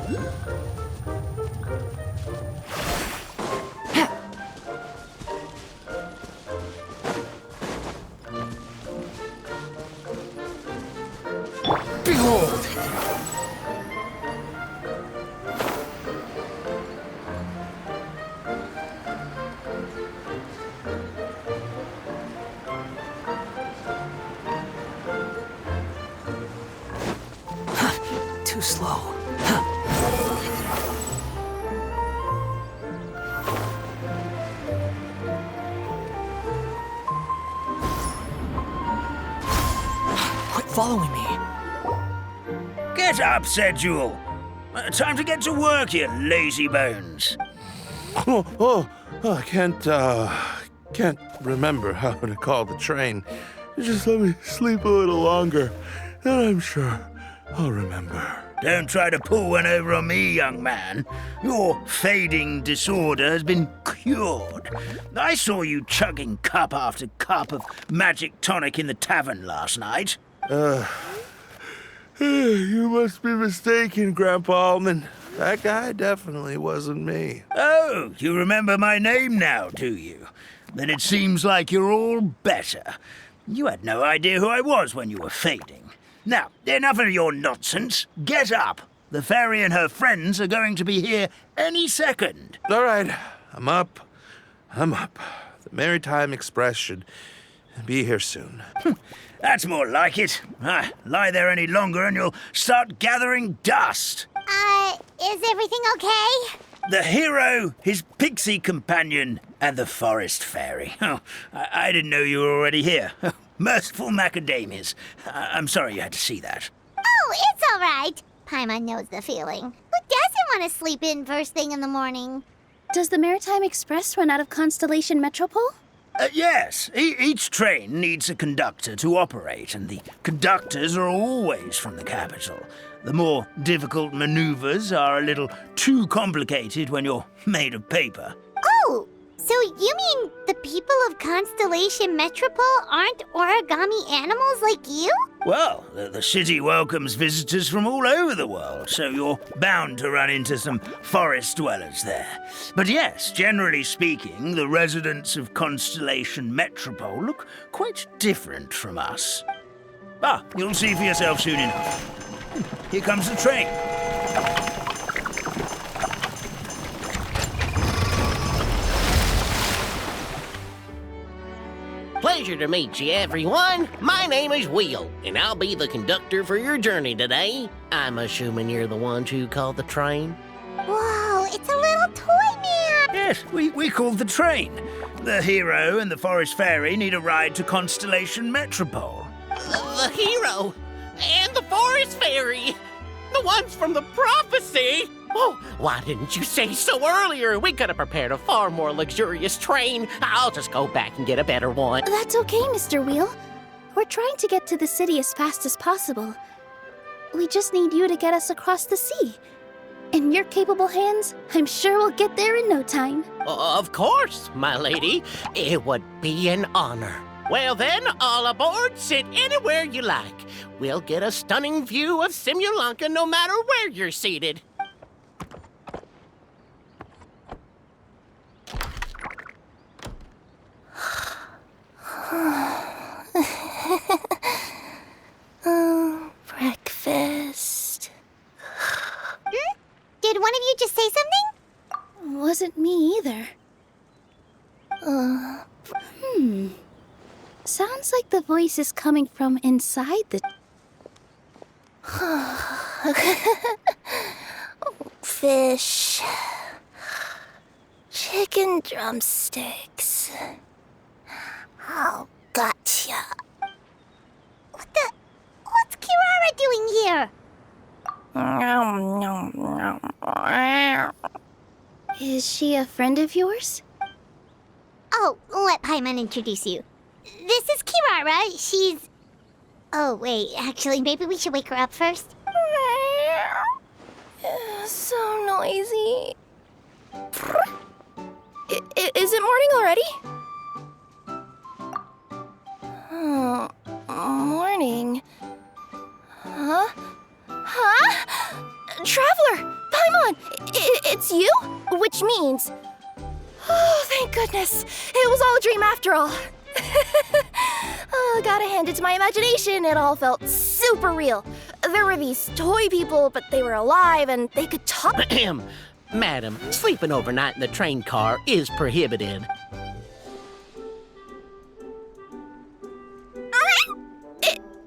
Behold! Too slow. Quit following me. Get up, said Jewel. Time to get to work, you lazy bones. I can't remember how to call the train. Just let me sleep a little longer, then I'm sure I'll remember. Don't try to pull one over on me, young man. Your fading disorder has been cured. I saw you chugging cup after cup of magic tonic in the tavern last night. You must be mistaken, Grandpa Allman. That guy definitely wasn't me. Oh, you remember my name now, do you? Then it seems like you're all better. You had no idea who I was when you were fading. Now, enough of your nonsense. Get up. The fairy and her friends are going to be here any second. All right, I'm up. The Maritime Express should be here soon. That's more like it. Lie there any longer and you'll start gathering dust. Is everything okay? The hero, his pixie companion, and the forest fairy. Oh, I didn't know you were already here. Merciful macadamias. I'm sorry you had to see that. Oh, it's all right. Paimon knows the feeling. Who doesn't want to sleep in first thing in the morning? Does the Maritime Express run out of Constellation Metropole? Yes, each train needs a conductor to operate, and the conductors are always from the capital. The more difficult maneuvers are a little too complicated when you're made of paper. Oh, so you mean the people of Constellation Metropole aren't origami animals like you? Well, the city welcomes visitors from all over the world, so you're bound to run into some forest dwellers there. But yes, generally speaking, the residents of Constellation Metropole look quite different from us. You'll see for yourself soon enough. Here comes the train. Pleasure to meet you, everyone. My name is Will, and I'll be the conductor for your journey today. I'm assuming you're the ones who called the train. Whoa, it's a little toy man. Yes, we called the train. The hero and the forest fairy need a ride to Constellation Metropole. The hero and the forest fairy. The ones from the prophecy. Oh, why didn't you say so earlier? We could have prepared a far more luxurious train. I'll just go back and get a better one. That's okay, Mr. Wheel. We're trying to get to the city as fast as possible. We just need you to get us across the sea. In your capable hands, I'm sure we'll get there in no time. Of course, my lady. It would be an honor. Well then, all aboard, sit anywhere you like. We'll get a stunning view of Simulanka no matter where you're seated. Breakfast. Did one of you just say something? Wasn't me either. Sounds like the voice is coming from inside the... Fish. Chicken drumsticks. Oh, gotcha. What's Kirara doing here? Is she a friend of yours? Oh, let Paimon introduce you. This is Kirara. She's... Oh, wait, actually, maybe we should wake her up first. So noisy. Is it morning already? Oh, morning. Huh? Traveler! on! It's you? Which means... Oh, thank goodness. It was all a dream after all. Oh, gotta hand it to my imagination. It all felt super real. There were these toy people, but they were alive and they could talk. Madam, sleeping overnight in the train car is prohibited.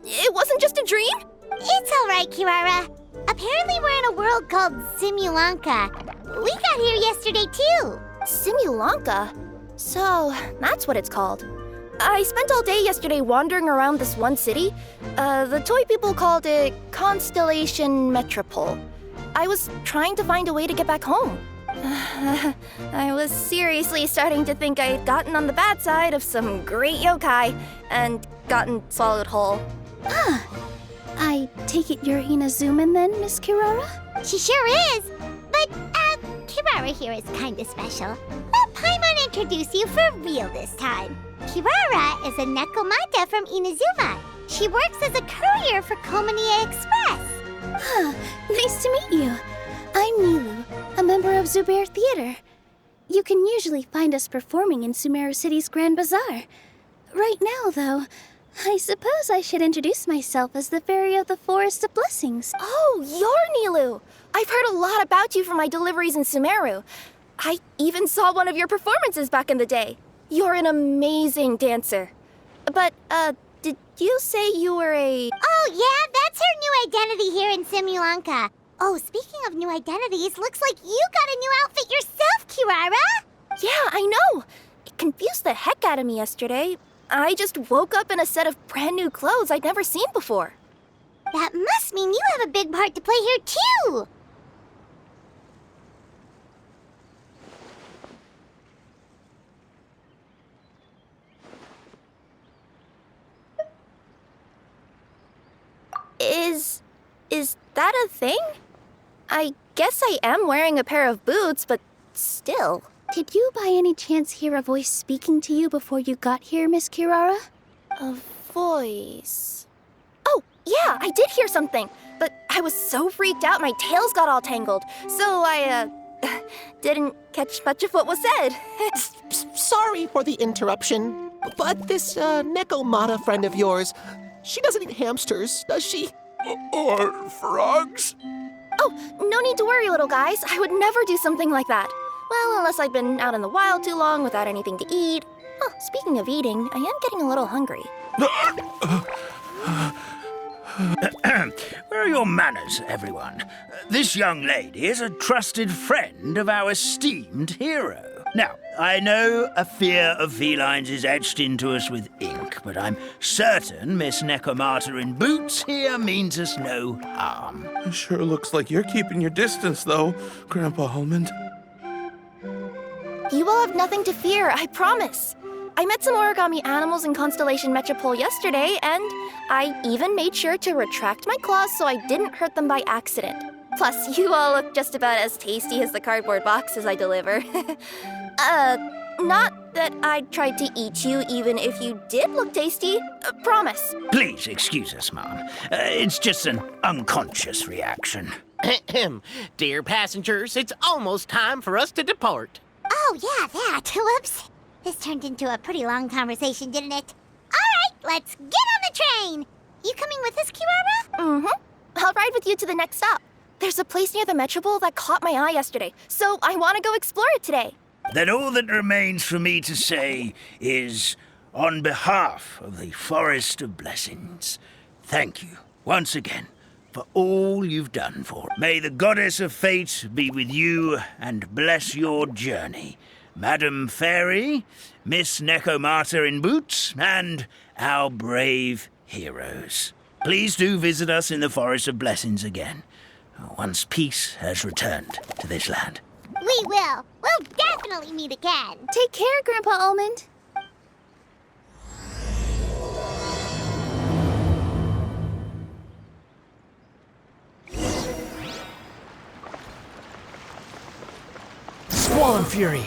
It wasn't just a dream? It's all right, Kirara. Apparently we're in a world called Simulanka. We got here yesterday, too. Simulanka? So, that's what it's called. I spent all day yesterday wandering around this one city. The toy people called it Constellation Metropole. I was trying to find a way to get back home. I was seriously starting to think I'd gotten on the bad side of some great yokai and gotten swallowed whole. I take it you're Inazuman then, Miss Kirara? She sure is. But, Kirara here is kinda special. Let Paimon introduce you for real this time. Kirara is a Nekomata from Inazuma. She works as a courier for Komania Express. Nice to meet you. I'm Nilu, a member of Zubair Theater. You can usually find us performing in Sumeru City's Grand Bazaar. Right now, though, I suppose I should introduce myself as the Fairy of the Forest of Blessings. Oh, you're Nilu! I've heard a lot about you from my deliveries in Sumeru. I even saw one of your performances back in the day. You're an amazing dancer. But, did you say you were a... Oh, yeah, that's her new identity here in Simulanka. Oh, speaking of new identities, looks like you got a new outfit yourself, Kirara! Yeah, I know! It confused the heck out of me yesterday. I just woke up in a set of brand new clothes I'd never seen before. That must mean you have a big part to play here, too! Is that a thing? I guess I am wearing a pair of boots, but still. Did you by any chance hear a voice speaking to you before you got here, Miss Kirara? A voice... Oh, yeah, I did hear something. But I was so freaked out my tails got all tangled. So I, didn't catch much of what was said. Sorry for the interruption, but this Nekomata friend of yours, she doesn't eat hamsters, does she? Or frogs? Oh, no need to worry, little guys. I would never do something like that. Well, unless I've been out in the wild too long without anything to eat. Oh, speaking of eating, I am getting a little hungry. Where are your manners, everyone? This young lady is a trusted friend of our esteemed hero. Now, I know a fear of felines is etched into us with ink, but I'm certain Miss Nekomata in boots here means us no harm. It sure looks like you're keeping your distance, though, Grandpa Almond. You will have nothing to fear, I promise. I met some origami animals in Constellation Metropole yesterday, and I even made sure to retract my claws so I didn't hurt them by accident. Plus, you all look just about as tasty as the cardboard boxes I deliver. Not that I'd try to eat you even if you did look tasty. Promise. Please excuse us, Mom. It's just an unconscious reaction. Dear passengers, it's almost time for us to depart. Oh, yeah, that. Whoops. This turned into a pretty long conversation, didn't it? All right, let's get on the train. You coming with us, Kirara? Mm-hmm. I'll ride with you to the next stop. There's a place near the Metropole that caught my eye yesterday, so I want to go explore it today. Then all that remains for me to say is, on behalf of the Forest of Blessings, thank you once again for all you've done for us. May the Goddess of Fate be with you and bless your journey. Madam Fairy, Miss Nekomata in boots, and our brave heroes. Please do visit us in the Forest of Blessings again, once peace has returned to this land. We will. We'll definitely meet again. Take care, Grandpa Almond. Squall and Fury.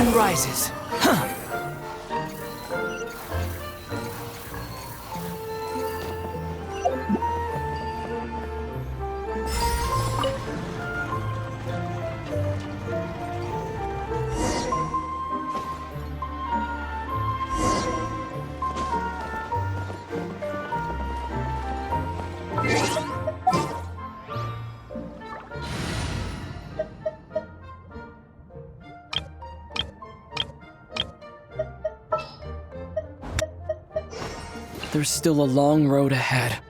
sun rises. Huh. There's still a long road ahead.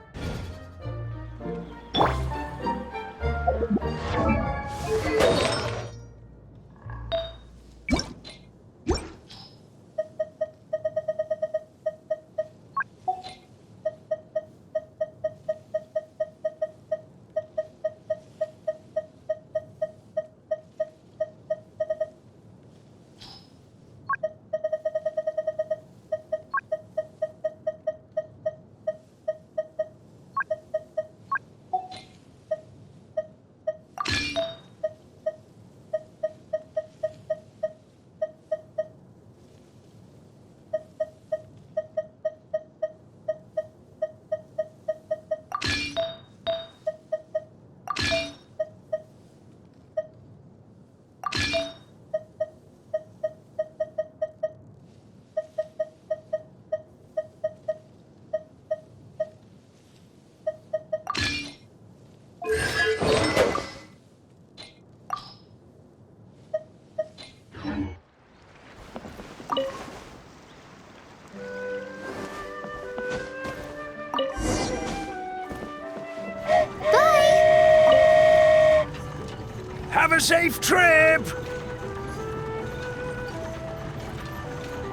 Have a safe trip!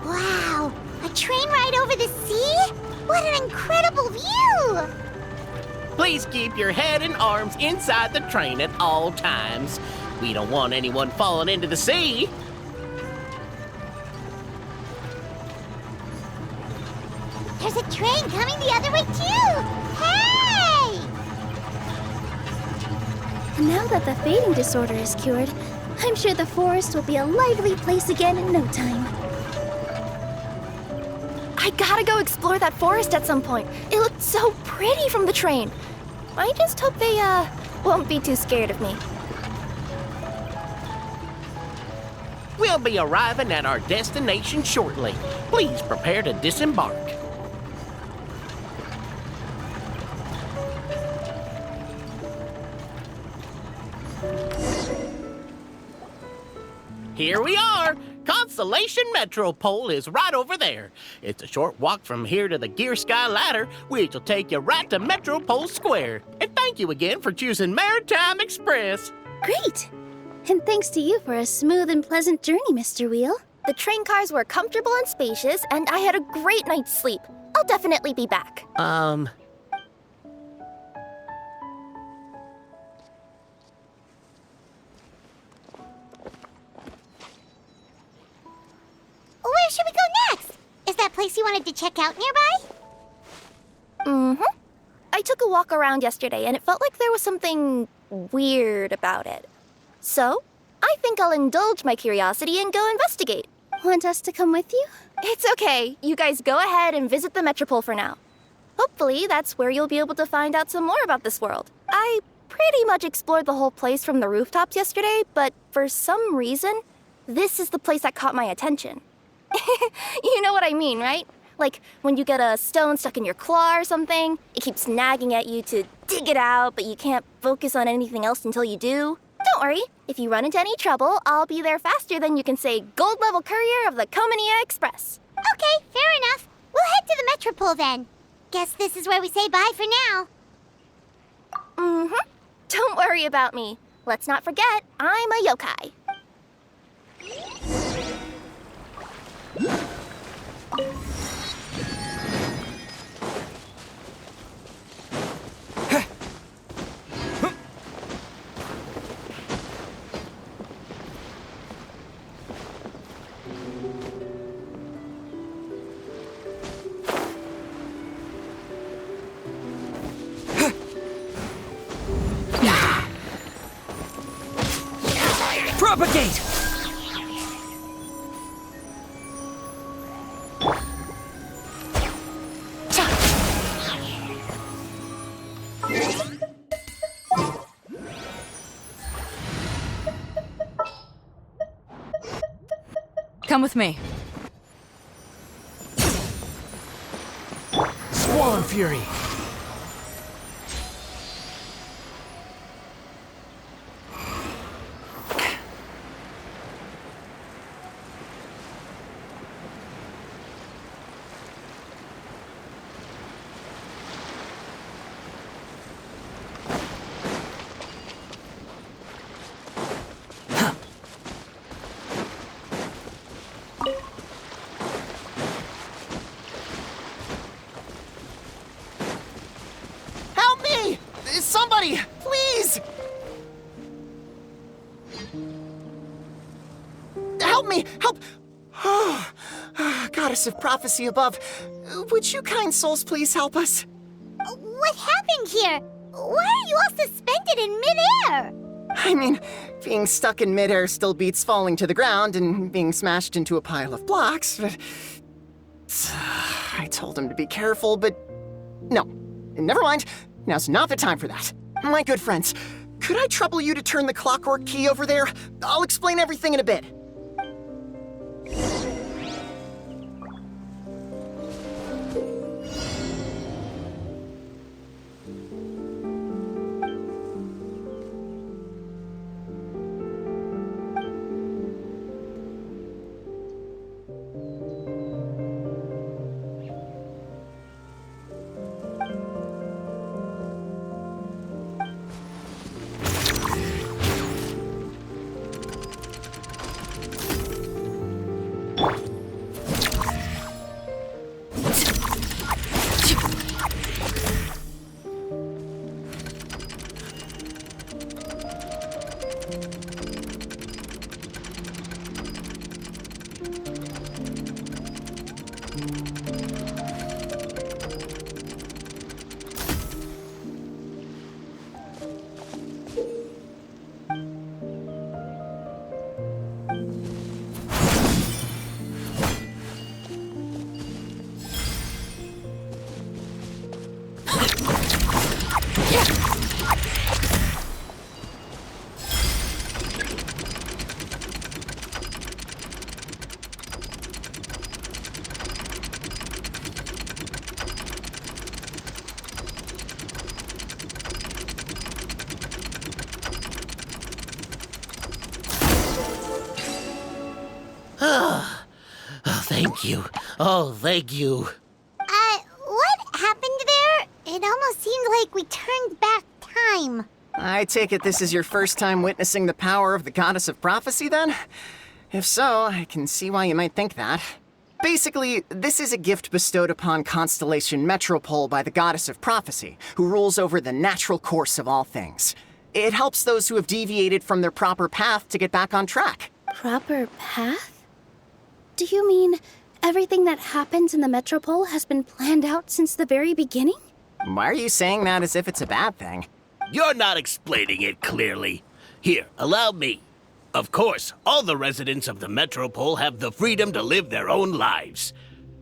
Wow, a train ride over the sea? What an incredible view! Please keep your head and arms inside the train at all times. We don't want anyone falling into the sea. There's a train coming the other way too! Hey! Now that the fading disorder is cured, I'm sure the forest will be a lively place again in no time. I gotta go explore that forest at some point. It looked so pretty from the train. I just hope they, won't be too scared of me. We'll be arriving at our destination shortly. Please prepare to disembark. Here we are! Constellation Metropole is right over there. It's a short walk from here to the Gear Sky Ladder, which will take you right to Metropole Square. And thank you again for choosing Maritime Express. Great! And thanks to you for a smooth and pleasant journey, Mr. Wheel. The train cars were comfortable and spacious, and I had a great night's sleep. I'll definitely be back. Where should we go next? Is that place you wanted to check out nearby? Mm-hmm. I took a walk around yesterday, and it felt like there was something weird about it. So, I think I'll indulge my curiosity and go investigate. Want us to come with you? It's okay. You guys go ahead and visit the Metropole for now. Hopefully, that's where you'll be able to find out some more about this world. I pretty much explored the whole place from the rooftops yesterday, but for some reason, this is the place that caught my attention. You know what I mean, right? Like when you get a stone stuck in your claw or something, it keeps nagging at you to dig it out, but you can't focus on anything else until you do. Don't worry, if you run into any trouble, I'll be there faster than you can say gold level courier of the Comania Express. Okay, fair enough. We'll head to the Metropole then. Guess this is where we say bye for now. Mm-hmm. Don't worry about me. Let's not forget, I'm a yokai. Propagate! Come with me. Swan Fury! Help me! Somebody, please! Help me! Help! Goddess of prophecy above, would you kind souls please help us? What happened here? Why are you all suspended in midair? I mean, being stuck in midair still beats falling to the ground and being smashed into a pile of blocks, but... I told him to be careful, but... No, never mind. Now's not the time for that. My good friends, could I trouble you to turn the clockwork key over there? I'll explain everything in a bit. Thank you. Oh, thank you. What happened there? It almost seemed like we turned back time. I take it this is your first time witnessing the power of the Goddess of Prophecy, then? If so, I can see why you might think that. Basically, this is a gift bestowed upon Constellation Metropole by the Goddess of Prophecy, who rules over the natural course of all things. It helps those who have deviated from their proper path to get back on track. Proper path? Do you mean everything that happens in the Metropole has been planned out since the very beginning? Why are you saying that as if it's a bad thing? You're not explaining it clearly. Here, allow me. Of course, all the residents of the Metropole have the freedom to live their own lives.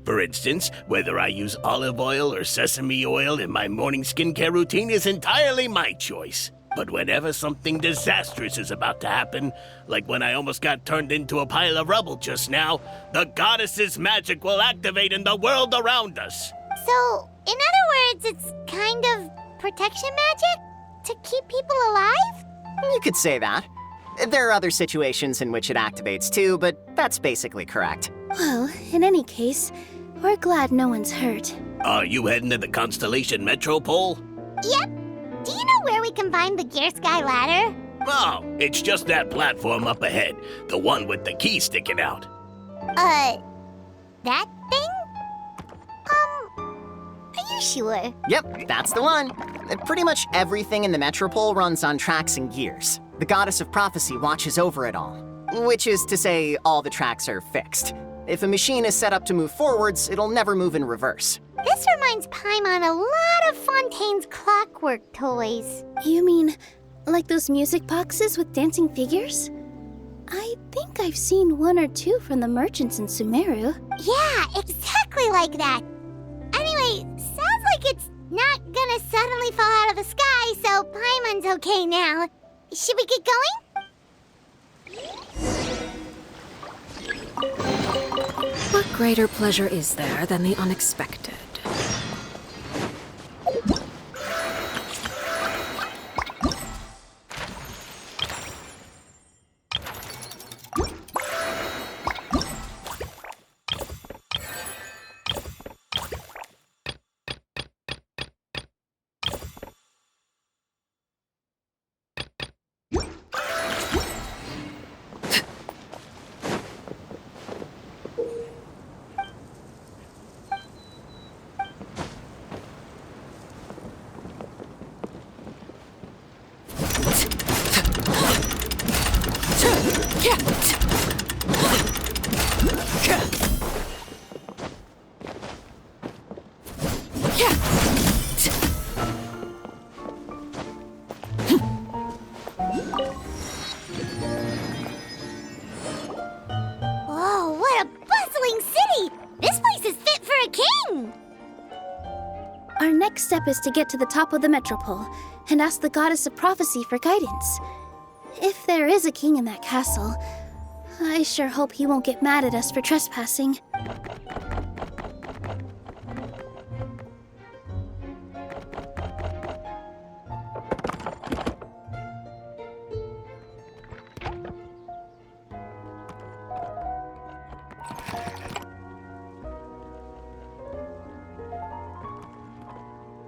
For instance, whether I use olive oil or sesame oil in my morning skincare routine is entirely my choice. But whenever something disastrous is about to happen, like when I almost got turned into a pile of rubble just now, the goddess's magic will activate in the world around us. So, in other words, it's kind of protection magic? To keep people alive? You could say that. There are other situations in which it activates too, but that's basically correct. Well, in any case, we're glad no one's hurt. Are you heading to the Constellation Metropole? Yep. Do you know where we can find the Gear Sky ladder? Oh, it's just that platform up ahead, the one with the key sticking out. That thing? Are you sure? Yep, that's the one. Pretty much everything in the Metropole runs on tracks and gears. The Goddess of Prophecy watches over it all. Which is to say, all the tracks are fixed. If a machine is set up to move forwards, it'll never move in reverse. This reminds Paimon a lot of Fontaine's clockwork toys. You mean, like those music boxes with dancing figures? I think I've seen one or two from the merchants in Sumeru. Yeah, exactly like that. Anyway, sounds like it's not gonna suddenly fall out of the sky, so Paimon's okay now. Should we get going? What greater pleasure is there than the unexpected? Whoa, what a bustling city! This place is fit for a king! Our next step is to get to the top of the metropole and ask the Goddess of Prophecy for guidance. If there is a king in that castle, I sure hope he won't get mad at us for trespassing.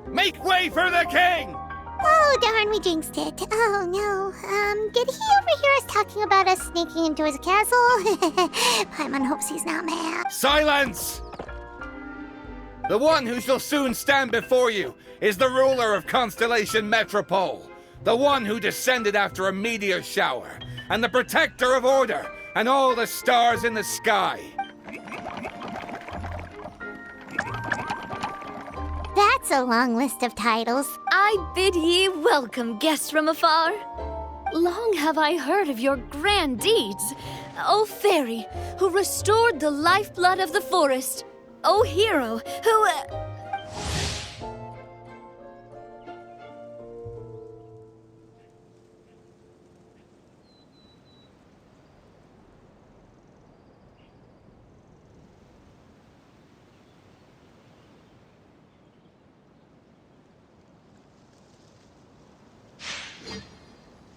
Make way for the king! Oh, darn, we jinxed it. Oh, no. Did he overhear us talking about us sneaking into his castle? Paimon hopes he's not mad. Silence! The one who shall soon stand before you is the ruler of Constellation Metropole, the one who descended after a meteor shower, and the protector of order and all the stars in the sky. That's a long list of titles. I bid ye welcome, guests from afar. Long have I heard of your grand deeds. O fairy, who restored the lifeblood of the forest. O hero, who...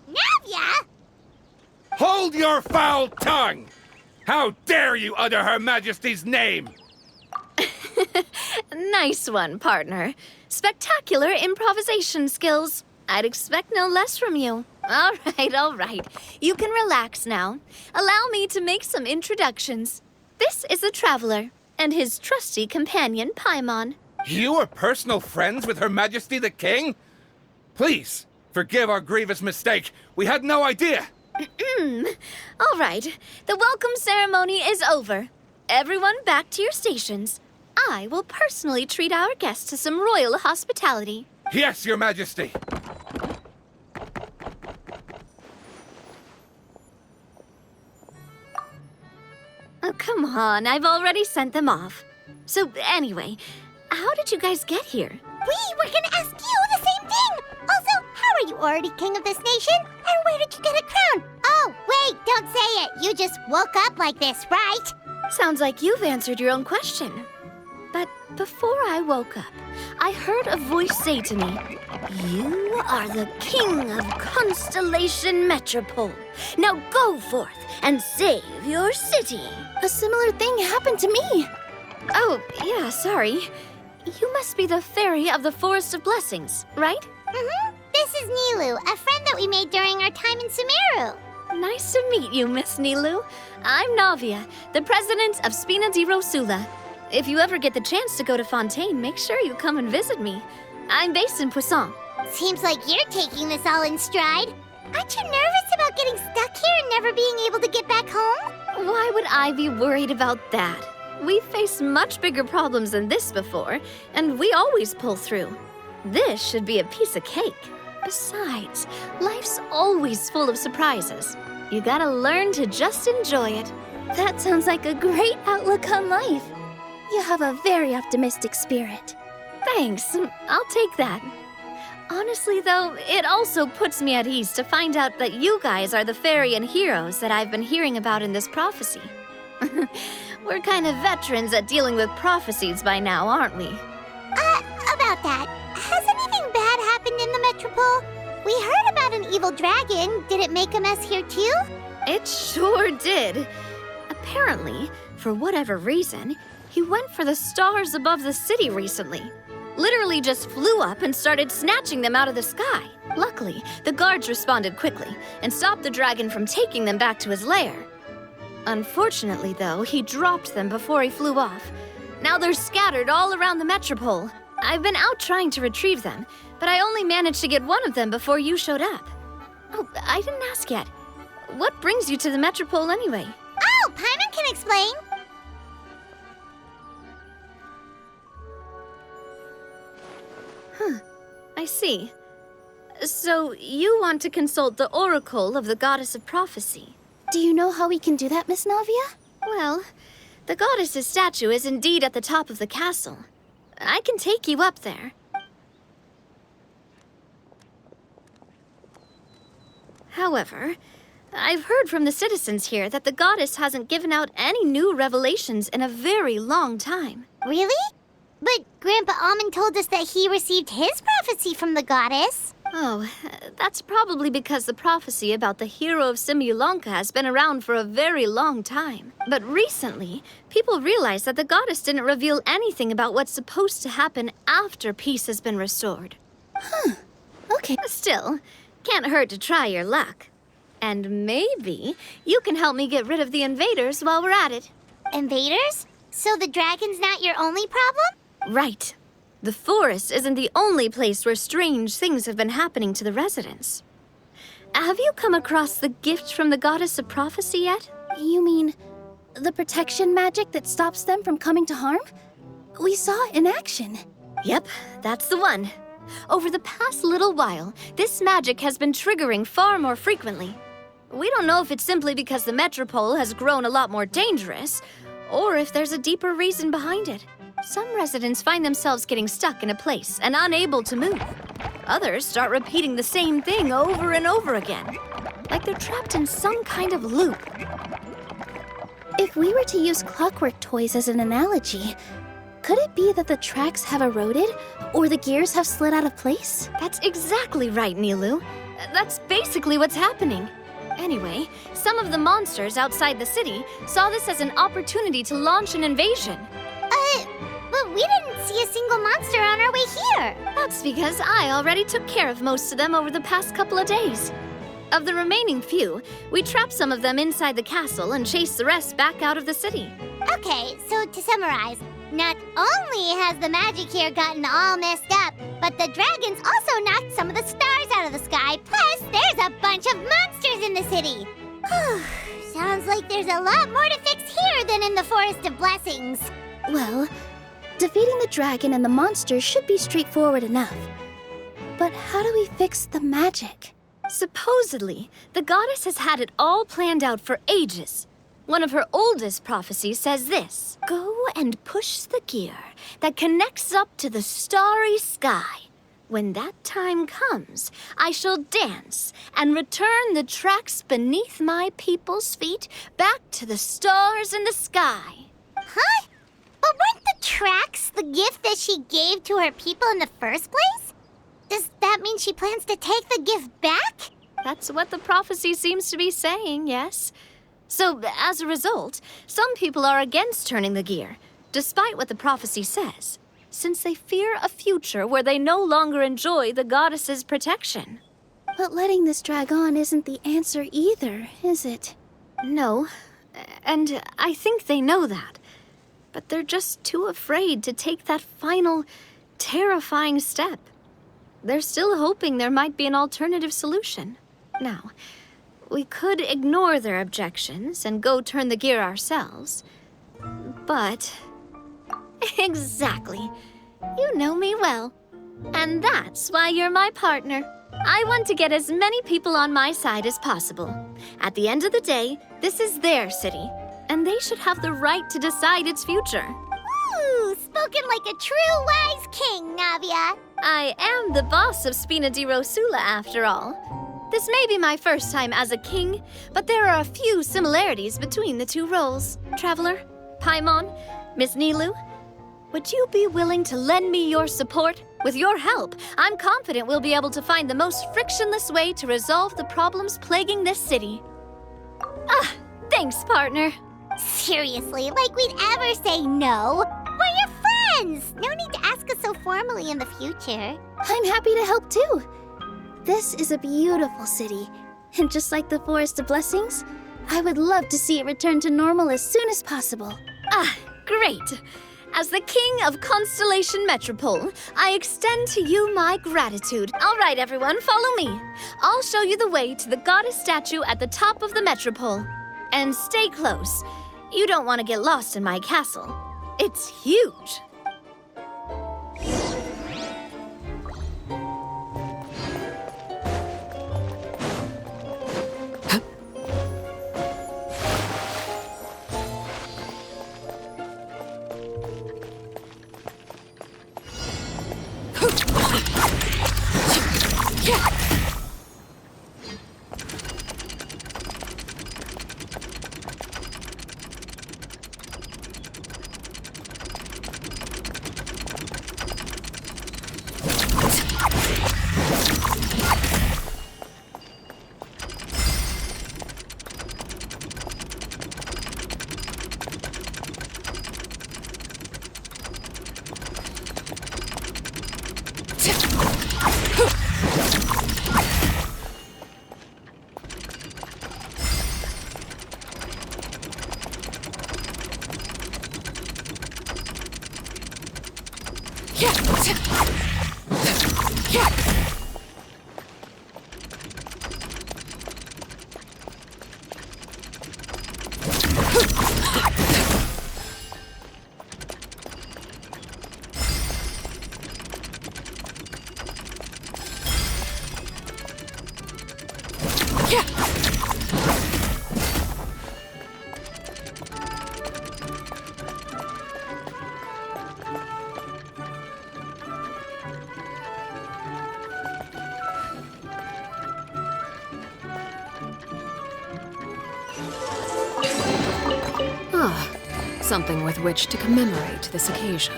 Navia! Hold your foul tongue! How dare you utter Her Majesty's name? Nice one, partner. Spectacular improvisation skills. I'd expect no less from you. All right. You can relax now. Allow me to make some introductions. This is the Traveler, and his trusty companion, Paimon. You are personal friends with Her Majesty the King? Please, forgive our grievous mistake. We had no idea. All right, the welcome ceremony is over. Everyone back to your stations. I will personally treat our guests to some royal hospitality. Yes, Your Majesty. Oh, come on, I've already sent them off. So anyway, how did you guys get here? We were gonna ask you the same thing! Also, how are you already king of this nation? And where did you get a crown? Oh, wait, don't say it. You just woke up like this, right? Sounds like you've answered your own question. But before I woke up, I heard a voice say to me, "You are the king of Constellation Metropole. Now go forth and save your city." A similar thing happened to me. Oh, yeah, sorry. You must be the fairy of the Forest of Blessings, right? Mm-hmm. This is Nilu, a friend that we made during our time in Sumeru. Nice to meet you, Miss Nilu. I'm Navia, the president of Spina di Rosula. If you ever get the chance to go to Fontaine, make sure you come and visit me. I'm based in Poisson. Seems like you're taking this all in stride. Aren't you nervous about getting stuck here and never being able to get back home? Why would I be worried about that? We've faced much bigger problems than this before, and we always pull through. This should be a piece of cake. Besides, life's always full of surprises. You gotta learn to just enjoy it. That sounds like a great outlook on life. You have a very optimistic spirit. Thanks, I'll take that. Honestly, though, it also puts me at ease to find out that you guys are the fairy and heroes that I've been hearing about in this prophecy. We're kind of veterans at dealing with prophecies by now, aren't we? About that, has anything bad happened in the Metropole? We heard about an evil dragon. Did it make a mess here too? It sure did. Apparently, for whatever reason, he went for the stars above the city recently. Literally just flew up and started snatching them out of the sky. Luckily, the guards responded quickly and stopped the dragon from taking them back to his lair. Unfortunately, though, he dropped them before he flew off. Now they're scattered all around the Metropole. I've been out trying to retrieve them, but I only managed to get one of them before you showed up. Oh, I didn't ask yet. What brings you to the Metropole anyway? Oh, Paimon can explain. I see. So you want to consult the Oracle of the Goddess of Prophecy? Do you know how we can do that, Miss Navia? Well, the goddess's statue is indeed at the top of the castle. I can take you up there. However, I've heard from the citizens here that the goddess hasn't given out any new revelations in a very long time. Really? But Grandpa Almond told us that he received his prophecy from the goddess. Oh, that's probably because the prophecy about the hero of Simulanka has been around for a very long time. But recently, people realized that the goddess didn't reveal anything about what's supposed to happen after peace has been restored. Okay. Still, can't hurt to try your luck. And maybe you can help me get rid of the invaders while we're at it. Invaders? So the dragon's not your only problem? Right. The forest isn't the only place where strange things have been happening to the residents. Have you come across the gift from the Goddess of Prophecy yet? You mean the protection magic that stops them from coming to harm? We saw it in action. Yep, that's the one. Over the past little while, this magic has been triggering far more frequently. We don't know if it's simply because the Metropole has grown a lot more dangerous, or if there's a deeper reason behind it. Some residents find themselves getting stuck in a place and unable to move. Others start repeating the same thing over and over again, like they're trapped in some kind of loop. If we were to use clockwork toys as an analogy, could it be that the tracks have eroded, or the gears have slid out of place? That's exactly right, Nilu. That's basically what's happening. Anyway, some of the monsters outside the city saw this as an opportunity to launch an invasion. But we didn't see a single monster on our way here. That's because I already took care of most of them over the past couple of days. Of the remaining few, we trapped some of them inside the castle and chased the rest back out of the city. Okay, so to summarize, not only has the magic here gotten all messed up, but the dragons also knocked some of the stars out of the sky, plus there's a bunch of monsters in the city. Sounds like there's a lot more to fix here than in the Forest of Blessings. Well, defeating the dragon and the monsters should be straightforward enough. But how do we fix the magic? Supposedly, the goddess has had it all planned out for ages. One of her oldest prophecies says this: "Go and push the gear that connects up to the starry sky. When that time comes, I shall dance and return the tracks beneath my people's feet back to the stars in the sky." Huh? But weren't the tracks the gift that she gave to her people in the first place? Does that mean she plans to take the gift back? That's what the prophecy seems to be saying, yes. So, as a result, some people are against turning the gear, despite what the prophecy says, since they fear a future where they no longer enjoy the goddess's protection. But letting this drag on isn't the answer either, is it? No, and I think they know that. But they're just too afraid to take that final, terrifying step. They're still hoping there might be an alternative solution. Now, we could ignore their objections and go turn the gear ourselves. But... Exactly. You know me well. And that's why you're my partner. I want to get as many people on my side as possible. At the end of the day, this is their city, and they should have the right to decide its future. Ooh, spoken like a true wise king, Navia. I am the boss of Spina di Rosula, after all. This may be my first time as a king, but there are a few similarities between the two roles. Traveler, Paimon, Miss Nilu, would you be willing to lend me your support? With your help, I'm confident we'll be able to find the most frictionless way to resolve the problems plaguing this city. Thanks, partner. Seriously, like we'd ever say no. We're your friends! No need to ask us so formally in the future. I'm happy to help too. This is a beautiful city, and just like the Forest of Blessings, I would love to see it return to normal as soon as possible. Great. As the King of Constellation Metropole, I extend to you my gratitude. All right, everyone, follow me. I'll show you the way to the goddess statue at the top of the Metropole. And stay close. You don't want to get lost in my castle. It's huge. Something with which to commemorate this occasion.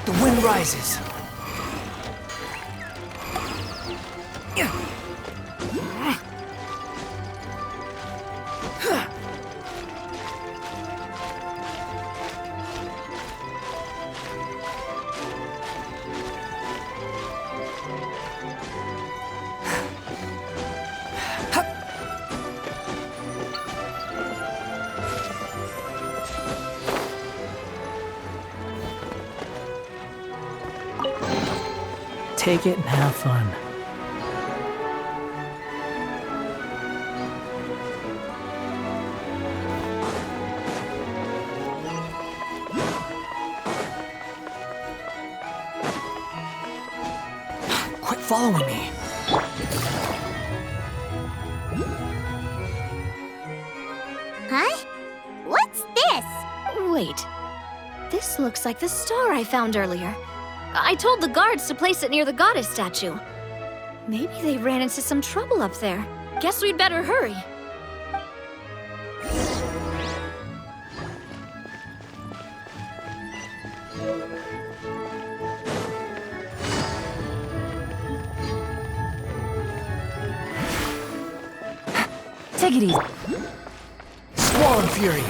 The wind rises. Take it and have fun. Quit following me. Huh? What's this? Wait. This looks like the star I found earlier. I told the guards to place it near the goddess statue. Maybe they ran into some trouble up there. Guess we'd better hurry. Take it easy. Squall and Fury.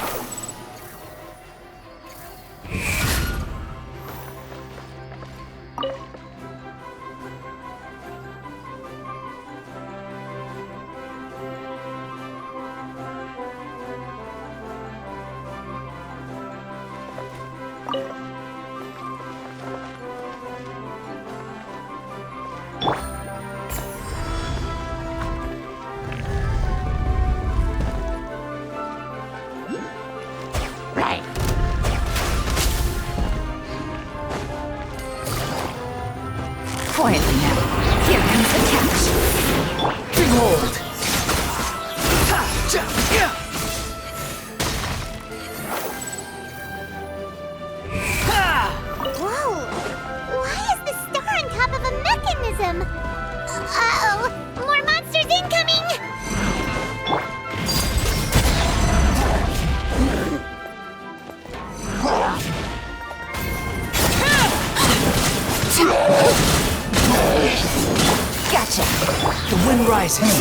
wind rises.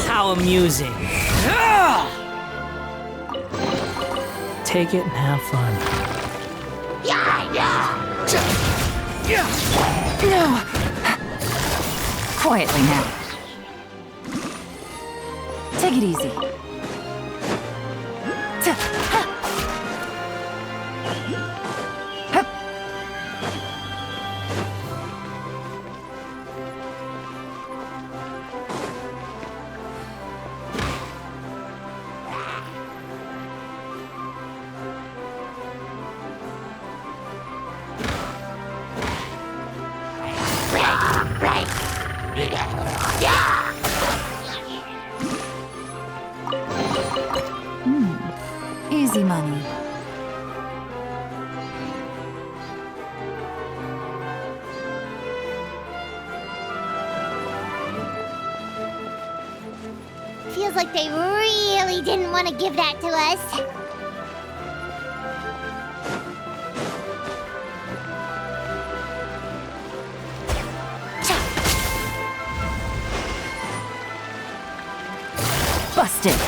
How amusing. Take it and have fun. No! Quietly now. Take it easy. Easy money. Feels like they really didn't want to give that to us. Busted!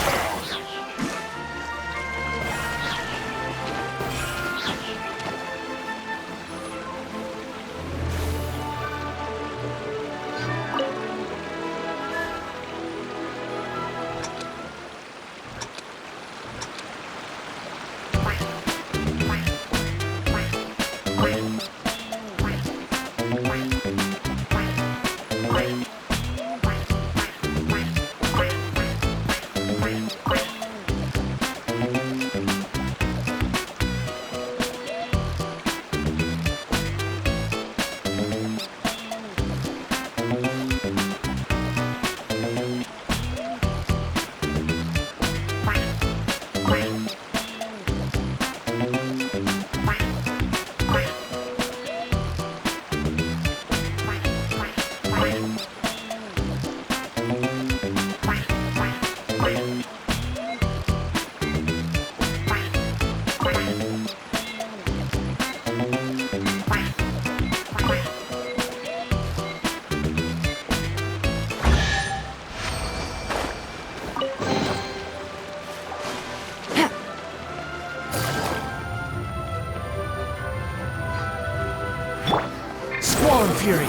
Squall Fury.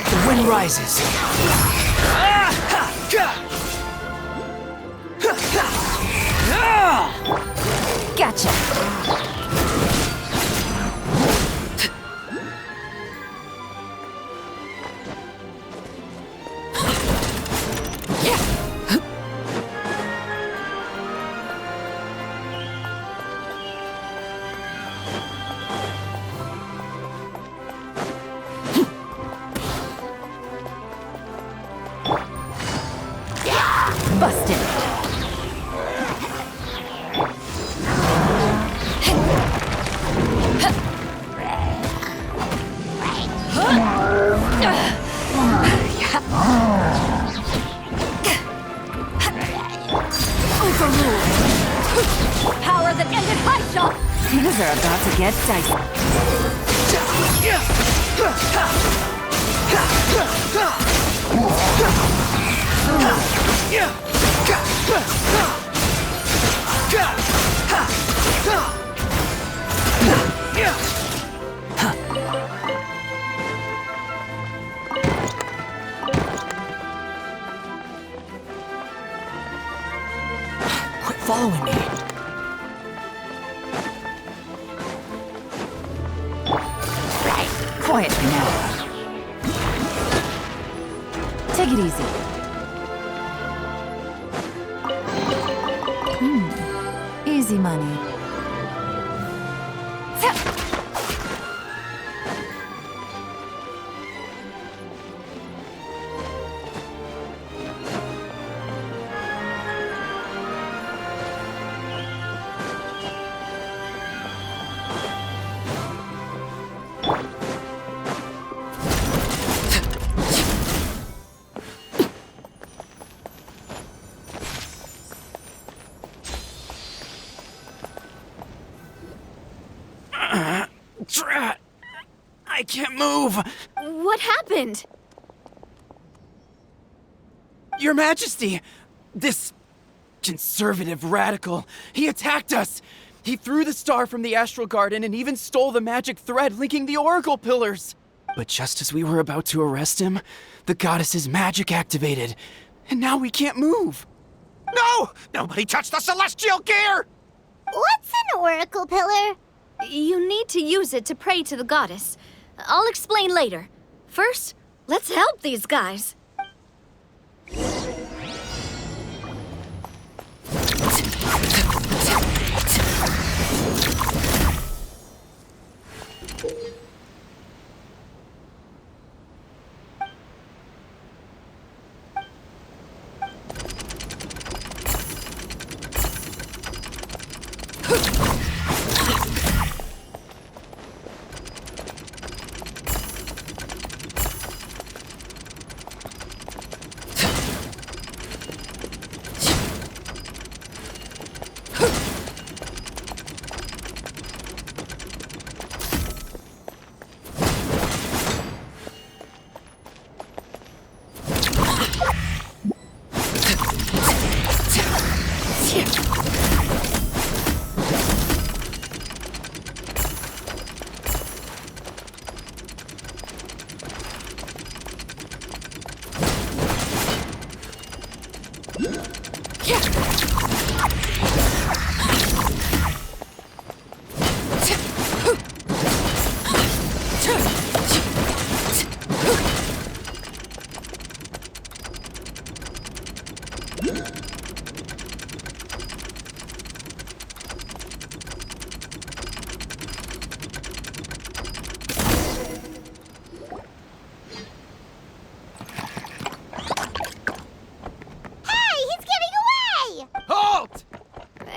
The wind rises. Gotcha! Busted! Overruled. Power that ended high shot. Things are about to get dicey. Quit following me. Quietly now. Take it easy. Easy money. I can't move! What happened? Your Majesty! This conservative radical, he attacked us! He threw the star from the Astral Garden and even stole the magic thread linking the Oracle Pillars! But just as we were about to arrest him, the goddess's magic activated, and now we can't move! No! Nobody touched the celestial gear! What's an oracle pillar? You need to use it to pray to the goddess. I'll explain later. First, let's help these guys.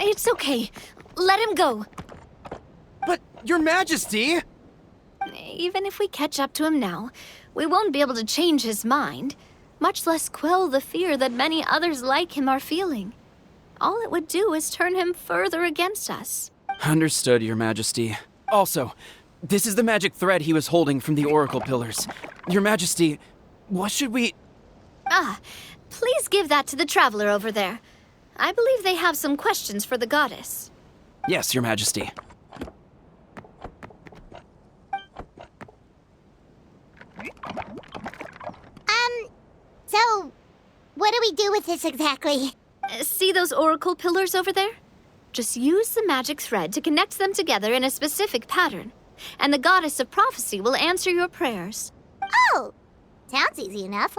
It's okay. Let him go. But, Your Majesty! Even if we catch up to him now, we won't be able to change his mind, much less quell the fear that many others like him are feeling. All it would do is turn him further against us. Understood, Your Majesty. Also, this is the magic thread he was holding from the Oracle Pillars. Your Majesty, what should we... Please give that to the traveler over there. I believe they have some questions for the goddess. Yes, Your Majesty. So, what do we do with this exactly? See those oracle pillars over there? Just use the magic thread to connect them together in a specific pattern, and the goddess of prophecy will answer your prayers. Oh, sounds easy enough.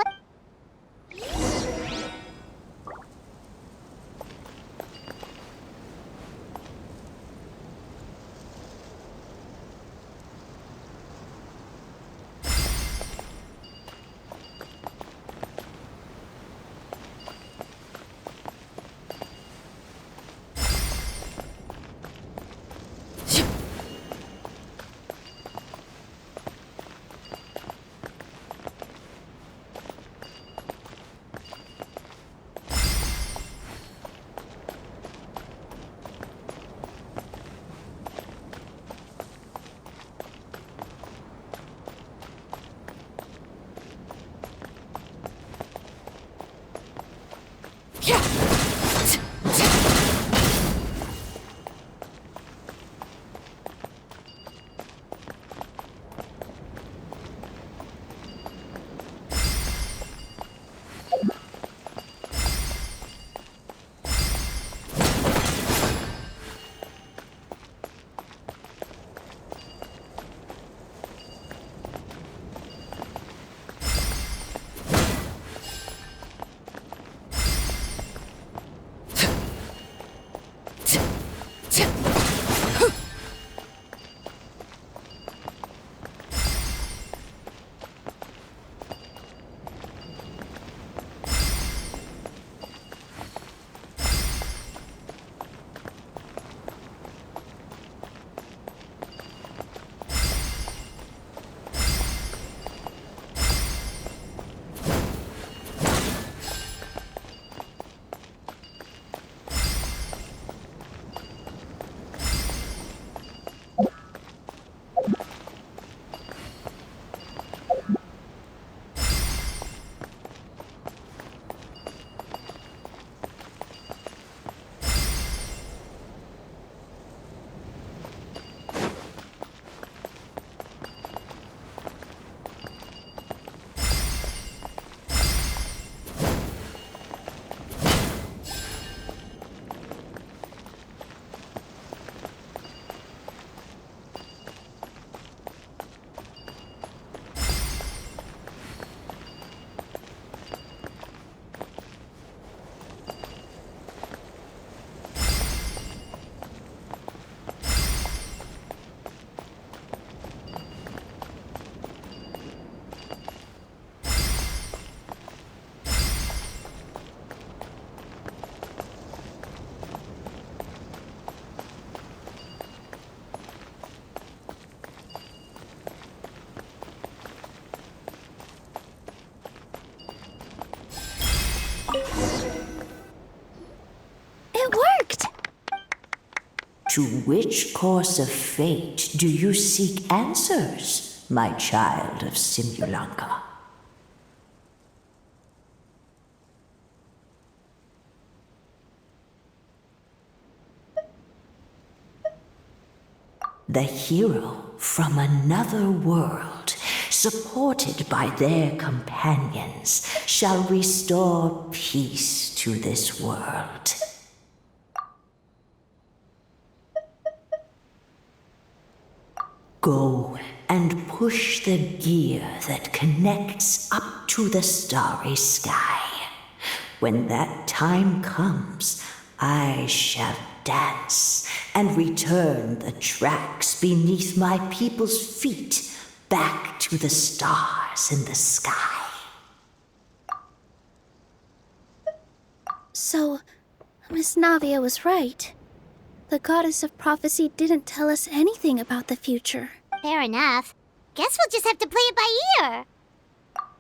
To which course of fate do you seek answers, my child of Simulanka? The hero from another world, supported by their companions, shall restore peace to this world. Go and push the gear that connects up to the starry sky. When that time comes, I shall dance and return the tracks beneath my people's feet back to the stars in the sky. So, Miss Navia was right. The goddess of prophecy didn't tell us anything about the future. Fair enough. Guess we'll just have to play it by ear.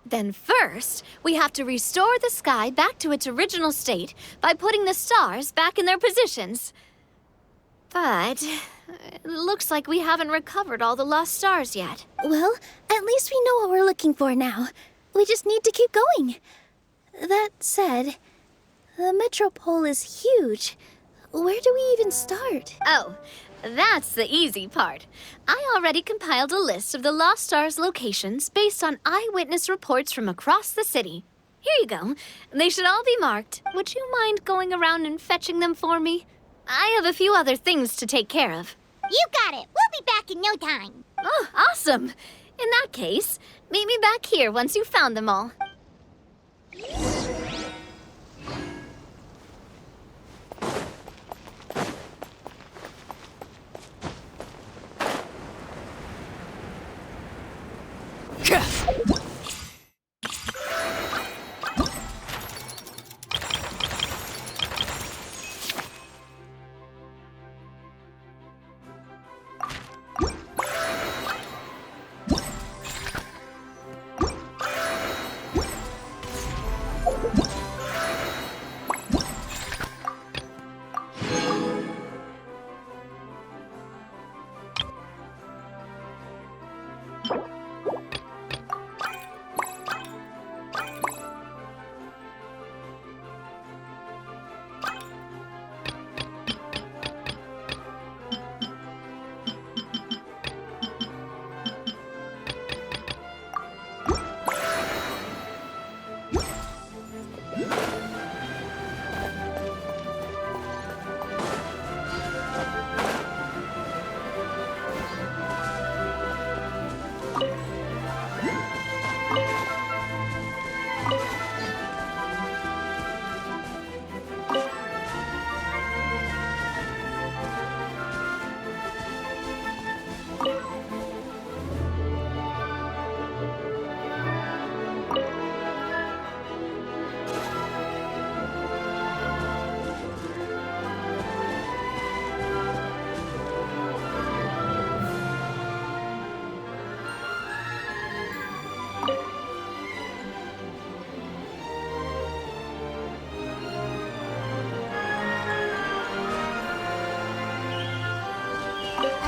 Then first, we have to restore the sky back to its original state by putting the stars back in their positions. But it looks like we haven't recovered all the lost stars yet. Well, at least we know what we're looking for now. We just need to keep going. That said, the metropole is huge. Where do we even start? Oh, that's the easy part. I already compiled a list of the Lost Stars locations based on eyewitness reports from across the city. Here you go. They should all be marked. Would you mind going around and fetching them for me? I have a few other things to take care of. You got it. We'll be back in no time. Oh, awesome. In that case, meet me back here once you've found them all.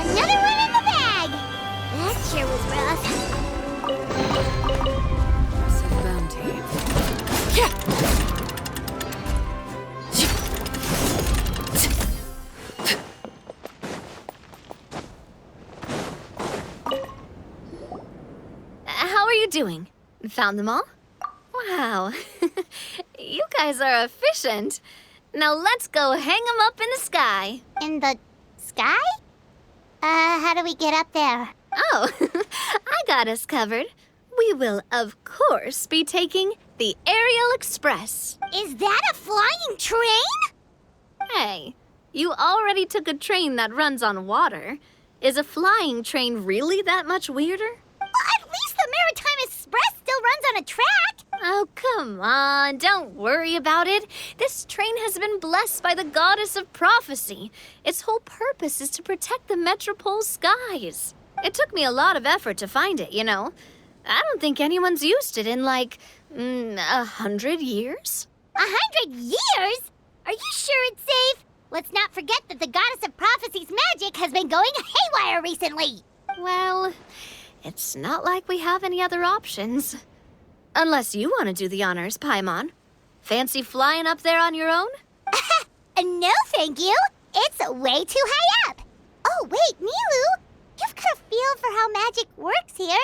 Another one in the bag. That sure was rough. Massive bounty. How are you doing? Found them all? Wow. You guys are efficient. Now let's go hang them up in the sky. In the sky? How do we get up there? Oh, I got us covered. We will, of course, be taking the Aerial Express. Is that a flying train? Hey, you already took a train that runs on water. Is a flying train really that much weirder? Well, at least the Maritime Express still runs on a track. Oh, come on, don't worry about it. This train has been blessed by the goddess of prophecy. Its whole purpose is to protect the metropole's skies. It took me a lot of effort to find it, you know. I don't think anyone's used it in, like, 100 years. 100 years? Are you sure it's safe? Let's not forget that the Goddess of Prophecy's magic has been going haywire recently. Well, it's not like we have any other options. Unless you want to do the honors, Paimon. Fancy flying up there on your own? No, thank you. It's way too high up. Oh, wait, Nilu. You've got a feel for how magic works here.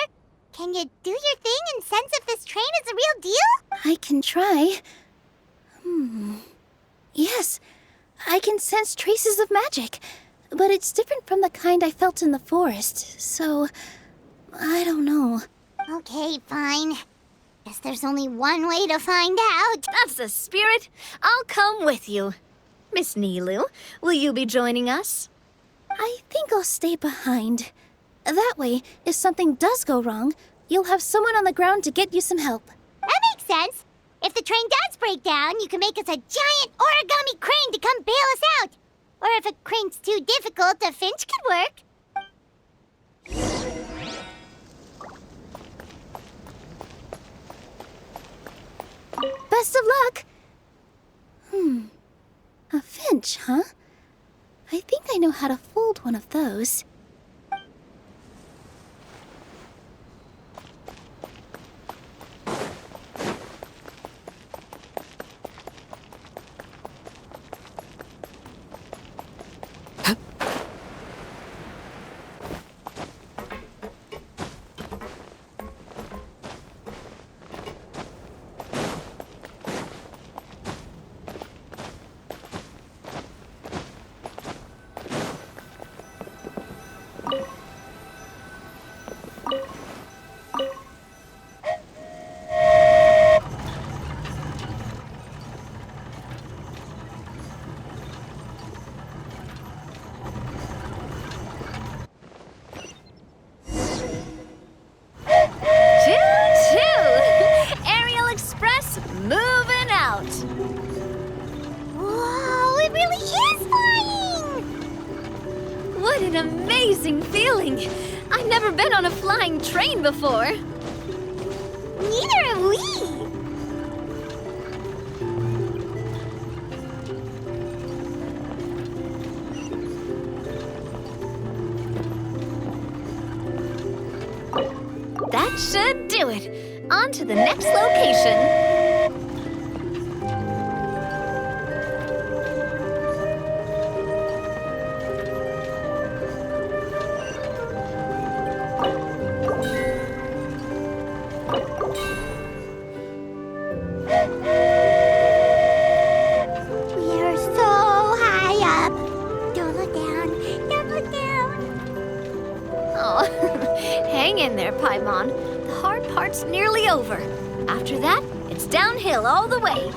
Can you do your thing and sense if this train is a real deal? I can try. Yes, I can sense traces of magic, but it's different from the kind I felt in the forest, so I don't know. Okay, fine. Guess there's only one way to find out. That's the spirit. I'll come with you. Miss Nilu, will you be joining us? I think I'll stay behind. That way, if something does go wrong, you'll have someone on the ground to get you some help. That makes sense. If the train does break down, you can make us a giant origami crane to come bail us out. Or if a crane's too difficult, a finch could work. Best of luck! A finch, huh? I think I know how to fold one of those. What an amazing feeling! I've never been on a flying train before. Neither have we! That should do it. On to the next location. We're so high up. Don't look down. Don't look down. Oh, hang in there, Paimon. The hard part's nearly over. After that, it's downhill all the way.